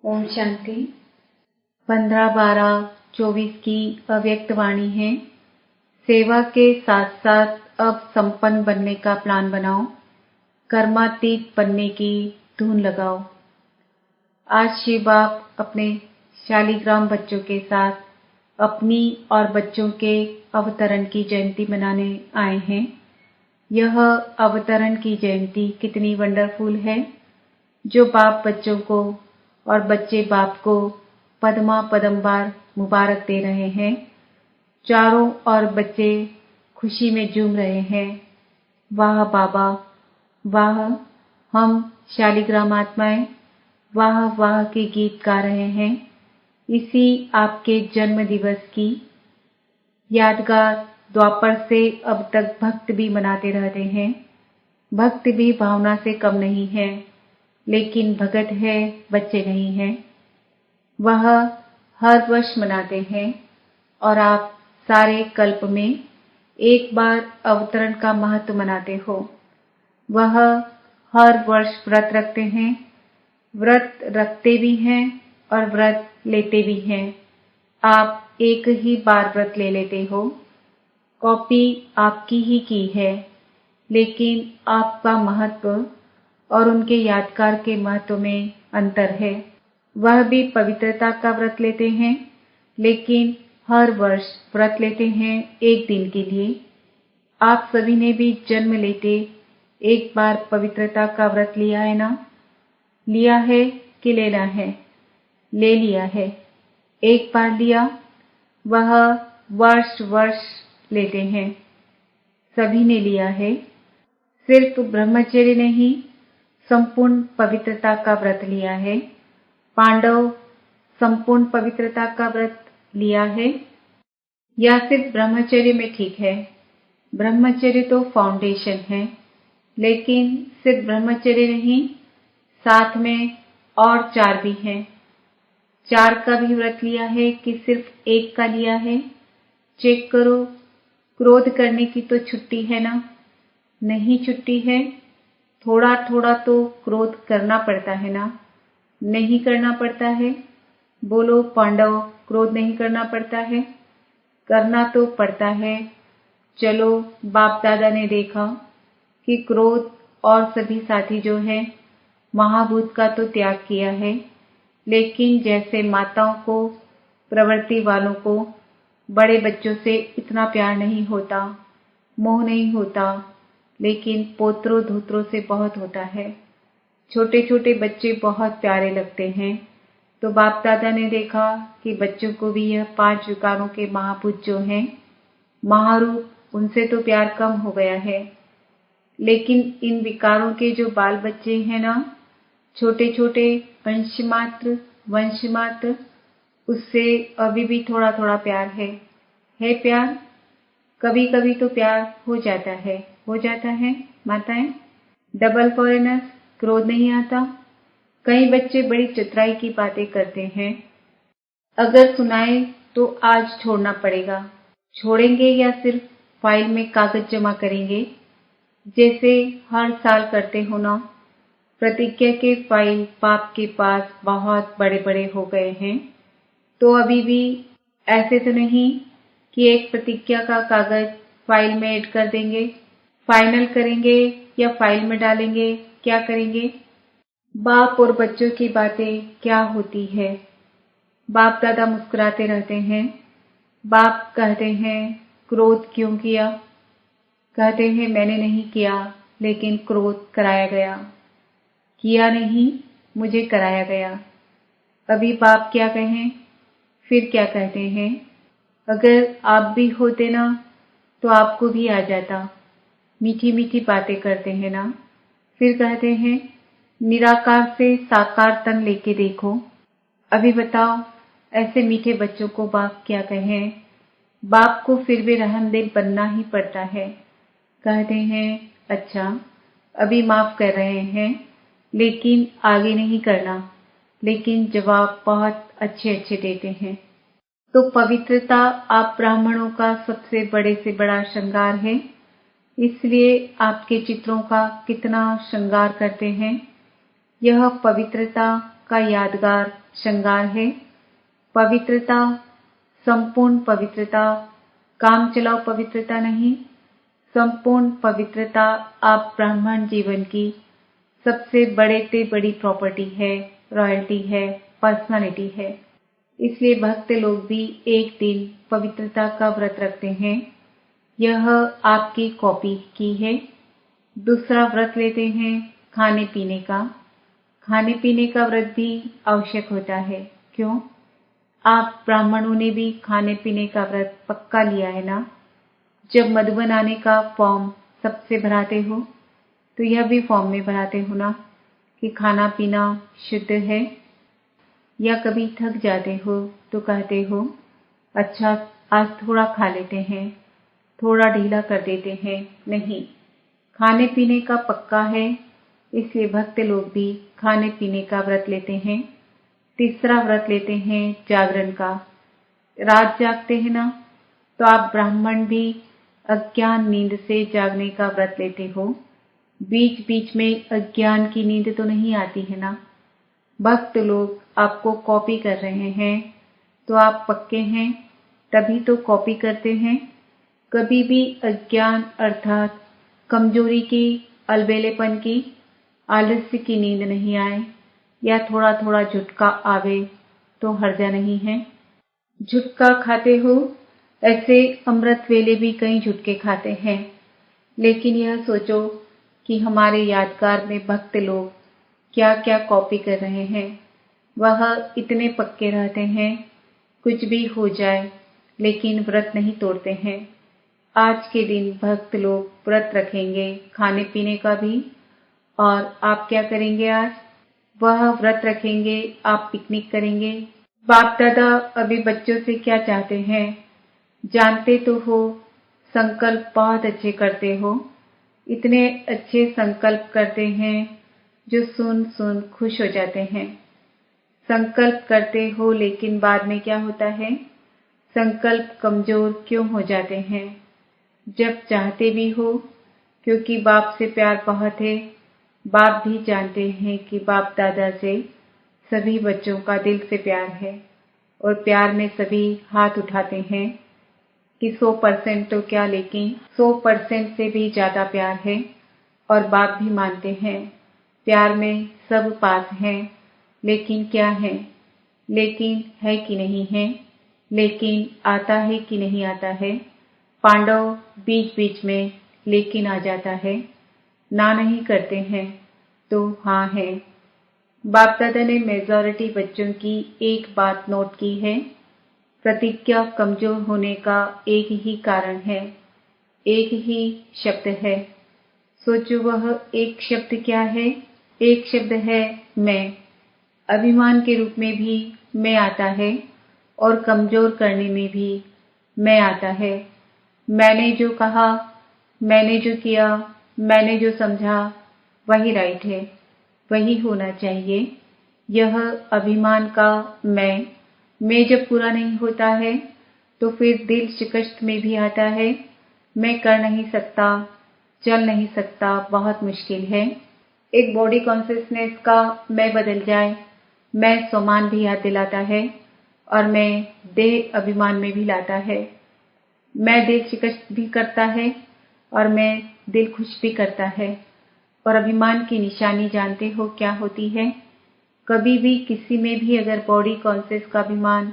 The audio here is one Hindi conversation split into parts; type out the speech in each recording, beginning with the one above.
ओम शांति। 15/12/24 की अव्यक्त वाणी है। सेवा के साथ साथ अब संपन्न बनने का प्लान बनाओ, कर्मातीत बनने की धुन लगाओ। आज शिव बाप अपने शालिग्राम बच्चों के साथ अपनी और बच्चों के अवतरण की जयंती मनाने आए हैं। यह अवतरण की जयंती कितनी वंडरफुल है, जो बाप बच्चों को और बच्चे बाप को पद्मा पदमबार मुबारक दे रहे हैं। चारों ओर बच्चे खुशी में झूम रहे हैं। वाह बाबा वाह, हम शालिग्राम आत्माएं वाह वाह के गीत गा रहे हैं। इसी आपके जन्म दिवस की यादगार द्वापर से अब तक भक्त भी मनाते रहते हैं। भक्त भी भावना से कम नहीं है, लेकिन भगत है, बच्चे नहीं हैं। वह हर वर्ष मनाते हैं और आप सारे कल्प में एक बार अवतरण का महत्व मनाते हो। वह हर वर्ष व्रत रखते हैं, व्रत रखते भी हैं और व्रत लेते भी हैं। आप एक ही बार व्रत ले लेते हो। कॉपी आपकी ही की है, लेकिन आपका महत्व और उनके यादगार के महत्व में अंतर है। वह भी पवित्रता का व्रत लेते हैं, लेकिन हर वर्ष व्रत लेते हैं एक दिन के लिए। आप सभी ने भी जन्म लेते एक बार पवित्रता का व्रत लिया है ना? लिया है कि लेना है? ले लिया है। एक बार लिया, वह वर्ष वर्ष लेते हैं। सभी ने लिया है। सिर्फ ब्रह्मचर्य नहीं, संपूर्ण पवित्रता का व्रत लिया है। पांडव संपूर्ण पवित्रता का व्रत लिया है या सिर्फ ब्रह्मचर्य में ठीक है? ब्रह्मचर्य तो फाउंडेशन है, लेकिन सिर्फ ब्रह्मचर्य नहीं, साथ में और 4 भी हैं। 4 का भी व्रत लिया है कि सिर्फ एक का लिया है? चेक करो। क्रोध करने की तो छुट्टी है ना? नहीं छुट्टी है। थोड़ा थोड़ा तो क्रोध करना पड़ता है ना? नहीं करना पड़ता है? बोलो पांडव, क्रोध नहीं करना पड़ता है? करना तो पड़ता है। चलो, बाप दादा ने देखा कि क्रोध और सभी साथी जो है महाभूत का तो त्याग किया है, लेकिन जैसे माताओं को, प्रवृत्ति वालों को बड़े बच्चों से इतना प्यार नहीं होता, मोह नहीं होता, लेकिन पोत्रों धोत्रों से बहुत होता है। छोटे छोटे बच्चे बहुत प्यारे लगते हैं। तो बाप दादा ने देखा कि बच्चों को भी यह 5 विकारों के महाभूत जो हैं, महारूप, उनसे तो प्यार कम हो गया है। लेकिन इन विकारों के जो बाल बच्चे हैं ना, छोटे छोटे वंश मात्र, उससे अभी भी थोड़ा थोड़ा प्यार है प्यार। कभी कभी तो प्यार हो जाता है माताएं। डबल फॉरेनर्स, क्रोध नहीं आता। कई बच्चे बड़ी चतुराई की बातें करते हैं। अगर सुनाए तो आज छोड़ना पड़ेगा। छोड़ेंगे या सिर्फ फाइल में कागज जमा करेंगे, जैसे हर साल करते हो ना? प्रतिज्ञा के फाइल बाप के पास बहुत बड़े बड़े हो गए हैं। तो अभी भी ऐसे तो नहीं कि एक प्रतिज्ञा का कागज फाइल में ऐड कर देंगे? फाइनल करेंगे या फाइल में डालेंगे? क्या करेंगे? बाप और बच्चों की बातें क्या होती है? बाप दादा मुस्कुराते रहते हैं। बाप कहते हैं क्रोध क्यों किया? कहते हैं मैंने नहीं किया, लेकिन क्रोध कराया गया। किया नहीं, मुझे कराया गया। अभी बाप क्या कहें? फिर क्या कहते हैं? अगर आप भी होते ना, तो आपको भी आ जाता। मीठी मीठी बातें करते हैं ना? फिर कहते हैं निराकार से साकार तन लेके देखो। अभी बताओ, ऐसे मीठे बच्चों को बाप क्या कहें? बाप को फिर भी रहमदिल बनना ही पड़ता है। कहते हैं अच्छा, अभी माफ कर रहे हैं, लेकिन आगे नहीं करना। लेकिन जवाब बहुत अच्छे अच्छे देते हैं। तो पवित्रता आप ब्राह्मणों का सबसे बड़े से बड़ा श्रृंगार है, इसलिए आपके चित्रों का कितना श्रृंगार करते हैं। यह पवित्रता का यादगार श्रृंगार है। पवित्रता, संपूर्ण पवित्रता, काम चलाओ पवित्रता नहीं, संपूर्ण पवित्रता आप ब्राह्मण जीवन की सबसे बड़े से बड़ी प्रॉपर्टी है, रॉयल्टी है, पर्सनालिटी है। इसलिए भक्त लोग भी एक दिन पवित्रता का व्रत रखते हैं। यह आपकी कॉपी की है। दूसरा व्रत लेते हैं खाने पीने का। खाने पीने का व्रत भी आवश्यक होता है। क्यों? आप ब्राह्मणों ने भी खाने पीने का व्रत पक्का लिया है ना। जब मधुबन आने का फॉर्म सबसे भराते हो तो यह भी फॉर्म में भराते हो ना कि खाना पीना शुद्ध है। या कभी थक जाते हो तो कहते हो अच्छा आज थोड़ा खा लेते हैं, थोड़ा ढीला कर देते हैं। नहीं, खाने पीने का पक्का है। इसलिए भक्त लोग भी खाने पीने का व्रत लेते हैं। तीसरा व्रत लेते हैं जागरण का। रात जागते हैं ना, तो आप ब्राह्मण भी अज्ञान नींद से जागने का व्रत लेते हो। बीच बीच में अज्ञान की नींद तो नहीं आती है ना। भक्त लोग आपको कॉपी कर रहे हैं तो आप पक्के हैं, तभी तो कॉपी करते हैं। कभी भी अज्ञान अर्थात कमजोरी की, अलबेलेपन की, आलस्य की नींद नहीं आए या थोड़ा थोड़ा झुटका आवे तो हर्जा नहीं है। झुटका खाते हो, ऐसे अमृत वेले भी कई झुटके खाते हैं। लेकिन यह सोचो कि हमारे यादगार में भक्त लोग क्या क्या कॉपी कर रहे हैं। वह इतने पक्के रहते हैं, कुछ भी हो जाए लेकिन व्रत नहीं तोड़ते हैं। आज के दिन भक्त लोग व्रत रखेंगे खाने पीने का भी। और आप क्या करेंगे आज? वह व्रत रखेंगे, आप पिकनिक करेंगे। बाप दादा अभी बच्चों से क्या चाहते हैं जानते तो हो। संकल्प बहुत अच्छे करते हो। इतने अच्छे संकल्प करते हैं जो सुन सुन खुश हो जाते हैं। संकल्प करते हो लेकिन बाद में क्या होता है? संकल्प कमजोर क्यों हो जाते हैं? जब चाहते भी हो, क्योंकि बाप से प्यार बहुत है। बाप भी जानते हैं कि बाप दादा से सभी बच्चों का दिल से प्यार है और प्यार में सभी हाथ उठाते हैं कि 100% तो क्या, लेकिन 100% से भी ज्यादा प्यार है। और बाप भी मानते हैं प्यार में सब पास हैं। लेकिन क्या है? लेकिन है कि नहीं है? लेकिन आता है कि नहीं आता है? पांडव बीच बीच में लेकिन आ जाता है। ना नहीं करते हैं तो हाँ है। बाप दादा ने मेजॉरिटी बच्चों की एक बात नोट की है। प्रतिज्ञा कमजोर होने का एक ही कारण है, एक ही शब्द है। सोचो वह एक शब्द क्या है? एक शब्द है मैं। अभिमान के रूप में भी मैं आता है और कमजोर करने में भी मैं आता है। मैंने जो कहा, मैंने जो किया, मैंने जो समझा वही राइट है, वही होना चाहिए। यह अभिमान का मैं जब पूरा नहीं होता है तो फिर दिल शिकस्त में भी आता है। मैं कर नहीं सकता, चल नहीं सकता, बहुत मुश्किल है। एक बॉडी कॉन्शियसनेस का मैं बदल जाए, मैं स्वमान भी याद दिलाता है और मैं देह अभिमान में भी लाता है। मैं दिल शिकस्त भी करता है और मैं दिल खुश भी करता है। और अभिमान की निशानी जानते हो क्या होती है? कभी भी किसी में भी अगर बॉडी कॉन्शियस का अभिमान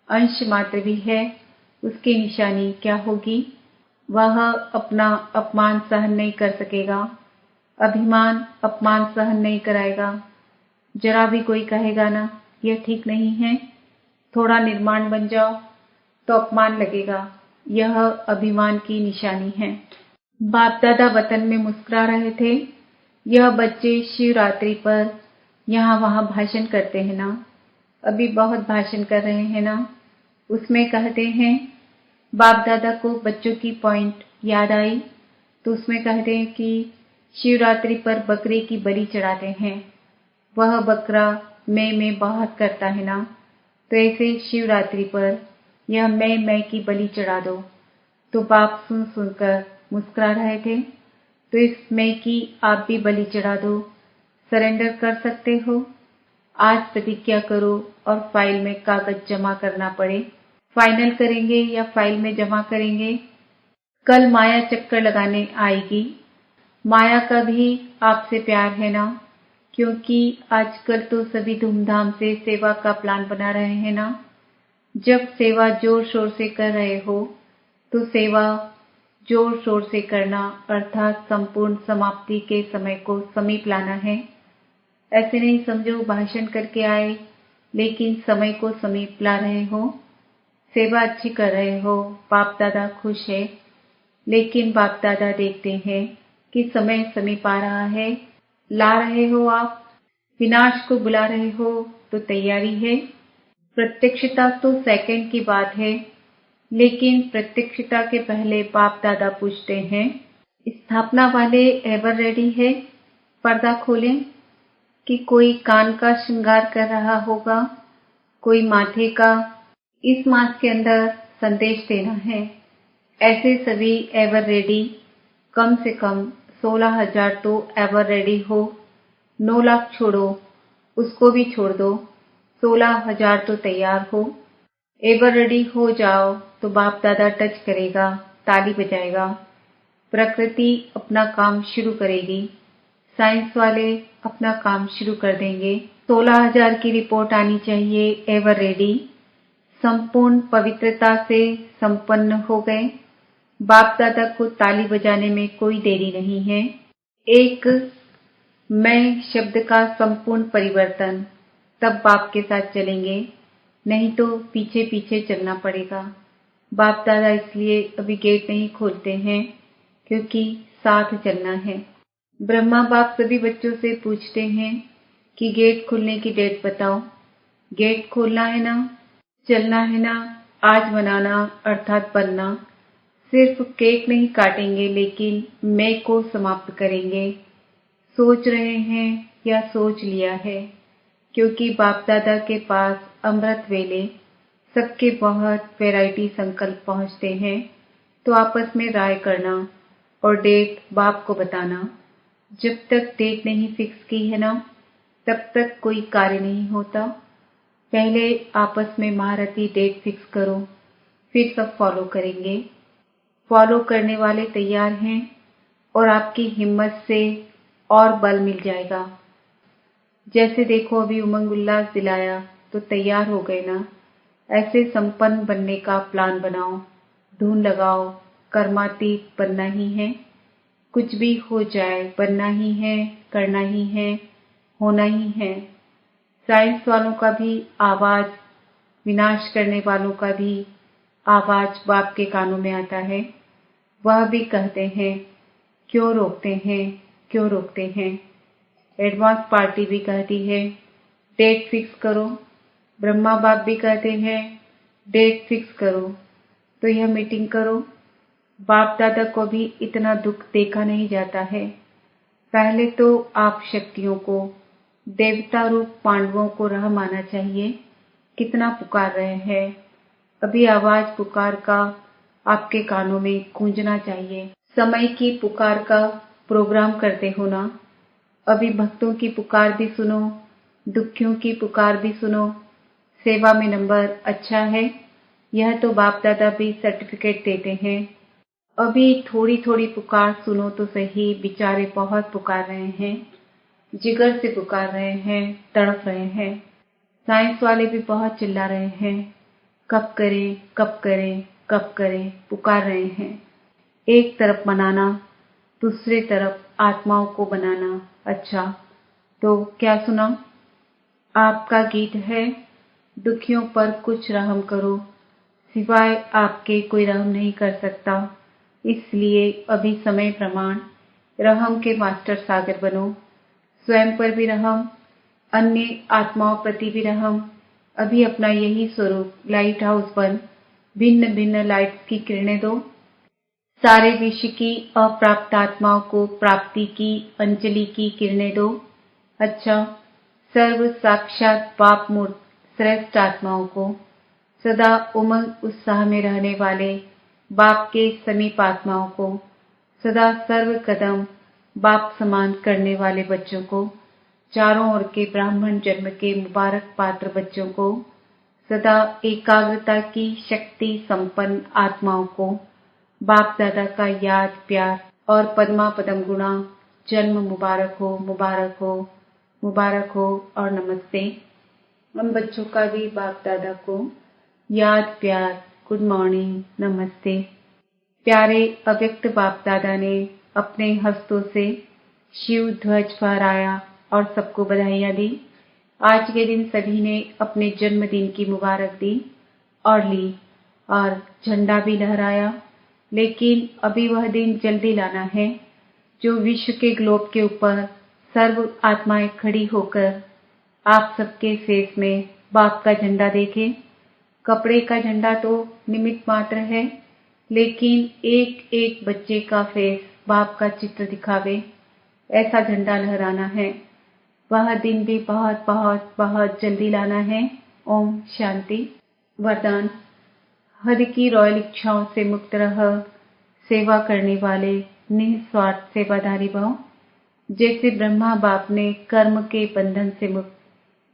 अंश मात्र भी है, उसकी निशानी क्या होगी? वह अपना अपमान सहन नहीं कर सकेगा। अभिमान अपमान सहन नहीं कराएगा। जरा भी कोई कहेगा ना यह ठीक नहीं है, थोड़ा निर्माण बन जाओ, तो अपमान लगेगा। यह अभिमान की निशानी है। बाप दादा वतन में मुस्कुरा रहे थे। यह बच्चे शिवरात्रि पर यहाँ वहाँ भाषण करते हैं ना, अभी बहुत भाषण कर रहे हैं ना। उसमें कहते हैं बाप दादा को बच्चों की पॉइंट याद आई तो उसमें कहते हैं कि शिवरात्रि पर बकरे की बलि चढ़ाते हैं। वह बकरा मैं बहुत करता है ना, तो ऐसे शिवरात्रि पर यह मैं की बलि चढ़ा दो। तो बाप सुन सुनकर मुस्कुरा रहे थे। तो इस मैं की आप भी बलि चढ़ा दो, सरेंडर कर सकते हो। आज प्रतिज्ञा करो और फाइल में कागज जमा करना पड़े। फाइनल करेंगे या फाइल में जमा करेंगे। कल माया चक्कर लगाने आएगी। माया का भी आपसे प्यार है ना? क्योंकि आजकल तो सभी धूमधाम से सेवा का प्लान बना रहे हैं ना। जब सेवा जोर शोर से कर रहे हो तो सेवा जोर शोर से करना अर्थात संपूर्ण समाप्ति के समय को समीप लाना है। ऐसे नहीं समझो भाषण करके आए लेकिन समय को समीप ला रहे हो। सेवा अच्छी कर रहे हो, बाप दादा खुश है, लेकिन बाप दादा देखते हैं कि समय समीप आ रहा है। ला रहे हो आप, विनाश को बुला रहे हो तो तैयारी है। प्रत्यक्षता तो सेकंड की बात है, लेकिन प्रत्यक्षता के पहले बाप दादा पूछते हैं, स्थापना वाले एवर रेडी है? पर्दा खोलें कि कोई कान का श्रृंगार कर रहा होगा, कोई माथे का। इस मास के अंदर संदेश देना है। ऐसे सभी एवर रेडी, कम से कम 16,000 तो एवर रेडी हो। 9 लाख छोड़ो, उसको भी छोड़ दो, 16,000 तो तैयार हो। एवर रेडी हो जाओ तो बाप दादा टच करेगा, ताली बजाएगा, प्रकृति अपना काम शुरू करेगी, साइंस वाले अपना काम शुरू कर देंगे। 16,000 की रिपोर्ट आनी चाहिए। एवर रेडी, संपूर्ण पवित्रता से संपन्न हो गए। बाप दादा को ताली बजाने में कोई देरी नहीं है। एक मैं शब्द का संपूर्ण परिवर्तन, तब बाप के साथ चलेंगे, नहीं तो पीछे पीछे चलना पड़ेगा। बाप दादा इसलिए अभी गेट नहीं खोलते हैं क्योंकि साथ चलना है। ब्रह्मा बाप सभी बच्चों से पूछते हैं कि गेट खुलने की डेट बताओ। गेट खोलना है ना, चलना है ना, आज मनाना अर्थात बनना। सिर्फ केक नहीं काटेंगे लेकिन मैं को समाप्त करेंगे। सोच रहे हैं या सोच लिया है, क्योंकि बाप दादा के पास अमृत वेले सबके बहुत वैरायटी संकल्प पहुंचते हैं। तो आपस में राय करना और डेट बाप को बताना। जब तक डेट नहीं फिक्स की है ना, तब तक कोई कार्य नहीं होता। पहले आपस में महारथी डेट फिक्स करो, फिर सब फॉलो करेंगे। फॉलो करने वाले तैयार हैं और आपकी हिम्मत से और बल मिल जाएगा। जैसे देखो अभी उमंग उल्लास दिलाया तो तैयार हो गए ना। ऐसे संपन्न बनने का प्लान बनाओ, धुन लगाओ, कर्मातीत बनना ही है। कुछ भी हो जाए बनना ही है, करना ही है, होना ही है। साइंस वालों का भी आवाज, विनाश करने वालों का भी आवाज बाप के कानों में आता है। वह भी कहते हैं, क्यों रोकते हैं, क्यों रोकते हैं। एडवांस पार्टी भी कहती है, डेट फिक्स करो। ब्रह्मा बाप भी कहते हैं, डेट फिक्स करो। तो यह मीटिंग करो। बाप दादा को भी इतना दुख देखा नहीं जाता है। पहले तो आप शक्तियों को, देवता रूप पांडवों को राह माना चाहिए। कितना पुकार रहे हैं। अभी आवाज पुकार का आपके कानों में गूंजना चाहिए। समय की पुकार का प्रोग्राम करते हो ना। अभी भक्तों की पुकार भी सुनो, दुखियों की पुकार भी सुनो। सेवा में नंबर अच्छा है, यह तो बाप दादा भी सर्टिफिकेट देते हैं। अभी थोड़ी थोड़ी पुकार सुनो तो सही, बेचारे बहुत पुकार रहे हैं, जिगर से पुकार रहे हैं, तड़प रहे हैं। साइंस वाले भी बहुत चिल्ला रहे हैं, कब करें, कब करें, कब करें, पुकार रहे हैं। एक तरफ मनाना, दूसरे तरफ आत्माओं को बनाना। अच्छा, तो क्या सुना? आपका गीत है, दुखियों पर कुछ रहम करो। सिवाय आपके कोई रहम नहीं कर सकता, इसलिए अभी समय प्रमाण रहम के मास्टर सागर बनो। स्वयं पर भी रहम, अन्य आत्माओं प्रति भी रहम। अभी अपना यही स्वरूप लाइट हाउस बन भिन्न भिन्न लाइट्स की किरणें दो। सारे विश्व की अप्राप्त आत्माओं को प्राप्ति की अंजलि की किरणें दो। अच्छा, सर्व साक्षात बाप मूर्त श्रेष्ठ आत्माओं को, सदा उमंग उत्साह में रहने वाले बाप के समीप आत्माओं को, सदा सर्व कदम बाप समान करने वाले बच्चों को, चारों ओर के ब्राह्मण जन्म के मुबारक पात्र बच्चों को, सदा एकाग्रता की शक्ति संपन्न आत्माओं को बाप दादा का याद प्यार और पद्मा पदम गुणा जन्म मुबारक हो, मुबारक हो, मुबारक हो और नमस्ते। हम बच्चों का भी बाप दादा को याद प्यार, गुड मॉर्निंग, नमस्ते। प्यारे अव्यक्त बाप दादा ने अपने हस्तों से शिव ध्वज फहराया और सबको बधाइयाँ दी। आज के दिन सभी ने अपने जन्मदिन की मुबारक दी और ली और झंडा भी लहराया। लेकिन अभी वह दिन जल्दी लाना है जो विश्व के ग्लोब के ऊपर सर्व आत्माएं खड़ी होकर आप सबके फेस में बाप का झंडा देखें। कपड़े का झंडा तो निमित्त मात्र है, लेकिन एक एक बच्चे का फेस बाप का चित्र दिखावे, ऐसा झंडा लहराना है। वह दिन भी बहुत बहुत बहुत जल्दी लाना है। ओम शांति। वरदान। हद की रॉयल इच्छाओं से मुक्त रह, सेवा करने वाले निस्वार्थ सेवाधारी भव। जैसे ब्रह्मा बाप ने कर्म के बंधन से मुक्त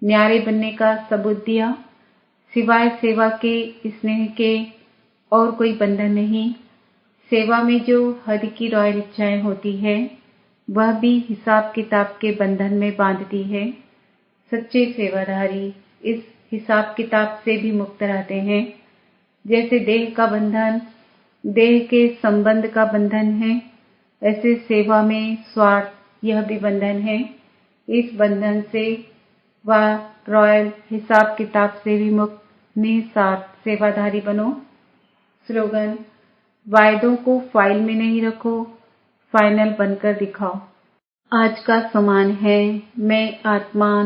न्यारे बनने का सबूत दिया, सिवाय सेवा के स्नेह के और कोई बंधन नहीं। सेवा में जो हद की रॉयल इच्छाएं होती है वह भी हिसाब किताब के बंधन में बांधती है। सच्चे सेवाधारी इस हिसाब किताब से भी मुक्त रहते हैं। जैसे देह का बंधन देह के संबंध का बंधन है, ऐसे सेवा में स्वार्थ यह भी बंधन है। इस बंधन से वह रॉयल हिसाब किताब से भी मुक्त निस्वार्थ सेवाधारी बनो। स्लोगन। वायदों को फाइल में नहीं रखो, फाइनल बनकर दिखाओ। आज का समान है। मैं आत्मा